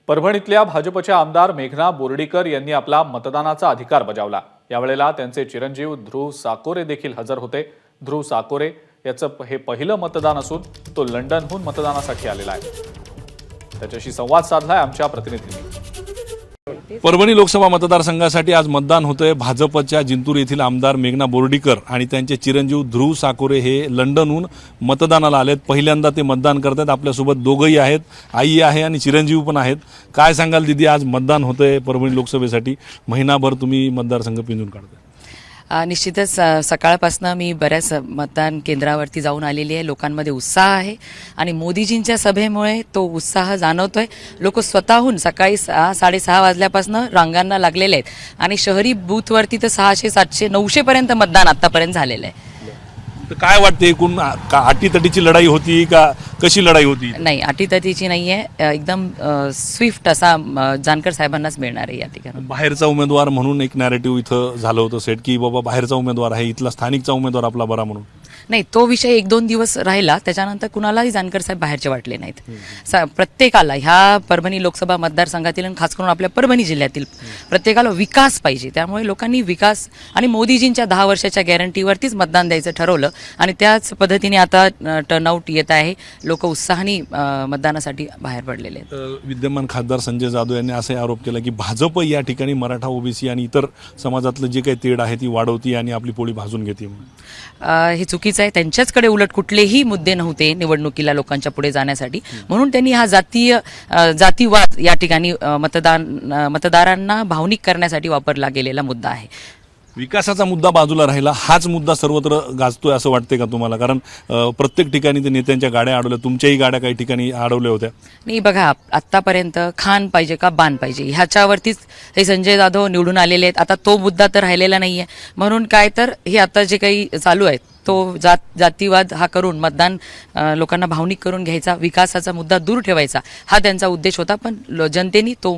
परभणीतल्या भाजपच्या आमदार मेघना बोर्डीकर यांनी आपला मतदानाचा अधिकार बजावला। यावेळेला त्यांचे चिरंजीव ध्रुव साकोरे देखील हजर होते। ध्रुव साकोरे याचं हे पहिलं मतदान असून तो लंडनहून मतदानासाठी आलेला आहे। त्याच्याशी संवाद साधलाय आमच्या प्रतिनिधींनी। परभणी लोकसभा मतदारसंघासाठी आज मतदान होतंय। भाजपच्या जिंतूर येथील आमदार मेघना बोर्डीकर आणि त्यांचे चिरंजीव ध्रुव साकोरे हे लंडनहून मतदानाला आलेत। पहिल्यांदा ते मतदान करतात। आपल्यासोबत दोघंही आहेत, आई आहे आणि चिरंजीव पण आहेत। काय सांगाल दीदी, आज मतदान होतंय परभणी लोकसभेसाठी, महिनाभर तुम्ही मतदारसंघ पिंजून काढताय? निश्चितच सकाळपासून मी बऱ्याच मतदान केंद्रावरती जाऊन आलेली आहे। लोकांमध्ये उत्साह आहे आणि मोदीजींच्या सभेमुळे तो उत्साह जाणवतोय। लोक स्वतःहून सकाळी 6:30 वाजल्यापासून रांगांना लागलेले आहेत आणि शहरी बूथवरती तर 600, 700, 900 पर्यंत मतदान आतापर्यंत झालेलं आहे। तर काय वाटते, एकूण अटीतटीची लढाई होती का कशी लढाई होती? नाही, अटीतटीची नाही आहे, एकदम स्विफ्ट असा जानकर साहेबांनाच मिळणार आहे या ठिकाणी। बाहेरचा उमेदवार म्हणून एक नॅरेटिव्ह इथं झालं होतं सेट की बाबा बाहेरचा उमेदवार आहे, इथला स्थानिकचा उमेदवार आपला बरा म्हणून। नाही, तो विषय 1-2 दिवस राहिला, त्याच्यानंतर कुणालाही जानकर साहेब बाहेरचे वाटले नाहीत। प्रत्येकाला ह्या परभणी लोकसभा मतदारसंघातील आणि खास करून आपल्या परभणी जिल्ह्यातील प्रत्येकाला विकास पाहिजे। त्यामुळे लोकांनी विकास आणि मोदीजींच्या 10 वर्षाच्या गॅरंटीवरतीच मतदान द्यायचं ठरवलं आणि त्याच पद्धतीने आता टर्नआउट येत आहे। लोक उत्साहाने मतदानासाठी बाहेर पडलेले आहेत। विद्यमान खासदार संजय जाधव यांनी असे आरोप केला की भाजप या ठिकाणी मराठा, ओबीसी आणि इतर समाजातलं जे काही तेढ आहे ती वाढवती आणि आपली पोळी भाजून घेते। हे चुकीचं आहे। त्यांच्याचकडे उलट कुठलेही मुद्दे नव्हते निवडणुकीला लोकांच्या पुढे जाण्यासाठी, म्हणून त्यांनी हा जातीवाद या ठिकाणी मतदारांना भावनिक करण्यासाठी वापरला गेलेला मुद्दा आहे। विकासाचा मुद्दा बाजूला राहिला, हाच मुद्दा सर्वत्र गाजतोय असं वाटते का तुम्हाला? कारण प्रत्येक ठिकाणी ते नेत्यांच्या गाड्या अडवल्या, तुमच्याही गाड्या काही ठिकाणी अडवल्या होत्या। नाही, बघा, आत्तापर्यंत खान पाहिजे का बाण पाहिजे ह्याच्यावरतीच हे संजय जाधव निवडून आलेले आहेत। आता तो मुद्दा तर राहिलेला नाहीये, म्हणून काय तर हे आता जे काही चालू आहे तो जातीवाद हा करून मतदान लोकांना भावनिक करून घ्यायचा, विकासाचा मुद्दा दूर ठेवायचा हा त्यांचा उद्देश होता। पण जनतेने तो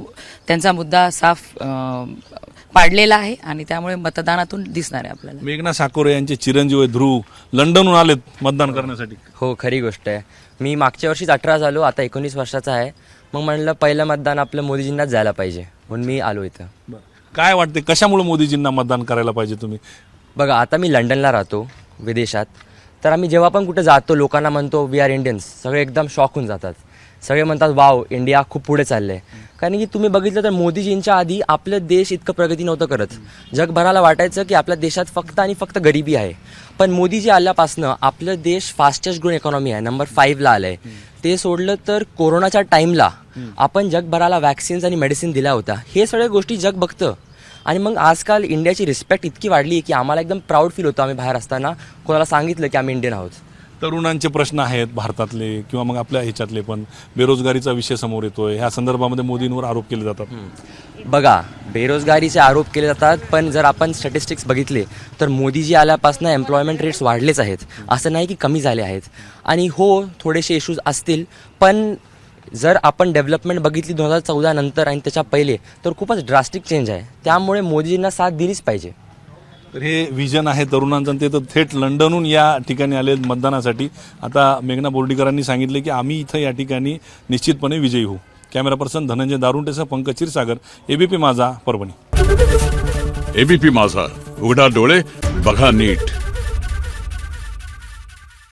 त्यांचा मुद्दा साफ पाडलेला आहे आणि त्यामुळे मतदानातून दिसणार आहे आपल्याला। मेघना साकोरे यांचे चिरंजीव ध्रुव लंडनहून आलेत मतदान करण्यासाठी। हो, खरी गोष्ट आहे। मी मागच्या वर्षीच 18 झालो, आता 19 वर्षाचा आहे। मग म्हणलं पहिलं मतदान आपलं मोदीजींनाच जायला पाहिजे, म्हणून मी आलो इथं। काय वाटते, कशामुळे मोदीजींना मतदान करायला पाहिजे तुम्ही? बघा, आता मी लंडनला राहतो विदेशात, तर आम्ही जेव्हा पण कुठे जातो लोकांना म्हणतो वी आर इंडियन्स, सगळे एकदम शॉक होऊन जातात। सगळे म्हणतात वाव, इंडिया खूप पुढे चाललं आहे। कारण की तुम्ही बघितलं तर मोदीजींच्या आधी आपलं देश इतकं प्रगती नव्हतं करत। जगभराला वाटायचं की आपल्या देशात फक्त आणि फक्त गरिबी आहे, पण मोदीजी आल्यापासनं आपलं देश फास्टेस्ट ग्रोइंग इकॉनॉमी आहे, नंबर 5 ला आलंय। ते सोडलं तर कोरोनाच्या टाईमला आपण जगभराला वॅक्सिन्स आणि मेडिसिन दिल्या होत्या। हे सगळ्या गोष्टी जग बघतं आणि मग आजकाल इंडियाची रिस्पेक्ट इतकी वाढली की आम्हाला एकदम प्राऊड फील होतं आम्ही बाहेर असताना कोणाला सांगितलं की आम्ही इंडियन आहोत। तरुणांचे प्रश्न आहेत भारतातले किंवा मग आपल्या ह्याच्यातले, पण बेरोजगारीचा विषय समोर येतोय, ह्या संदर्भामध्ये मोदींवर आरोप केले जातात। बघा, बेरोजगारीचे आरोप केले जातात, पण जर आपण स्टॅटिस्टिक्स बघितले तर मोदीजी आल्यापासून एम्प्लॉयमेंट रेट्स वाढलेच आहेत, असं नाही की कमी झाले आहेत। आणि हो, थोडेसे इश्यूज असतील, पण जर आपण डेव्हलपमेंट बघितली 2014 नंतर आणि त्याच्या पहिले तर खूपच ड्रास्टिक चेंज आहे। त्यामुळे मोदीजींना साथ दिलीच पाहिजे। तर हे विजन आहे तरुणांचं, ते तर थेट लंडनहून या ठिकाणी आले मतदानासाठी। आता मेघना बोर्डीकरांनी सांगितले की आम्ही इथं या ठिकाणी निश्चितपणे विजयी होऊ। कॅमेरा पर्सन धनंजय दारुंटेसह पंकज क्षीरसागर, एबीपी माझा, परभणी। एबीपी माझा, उघडा डोळे बघा नीट।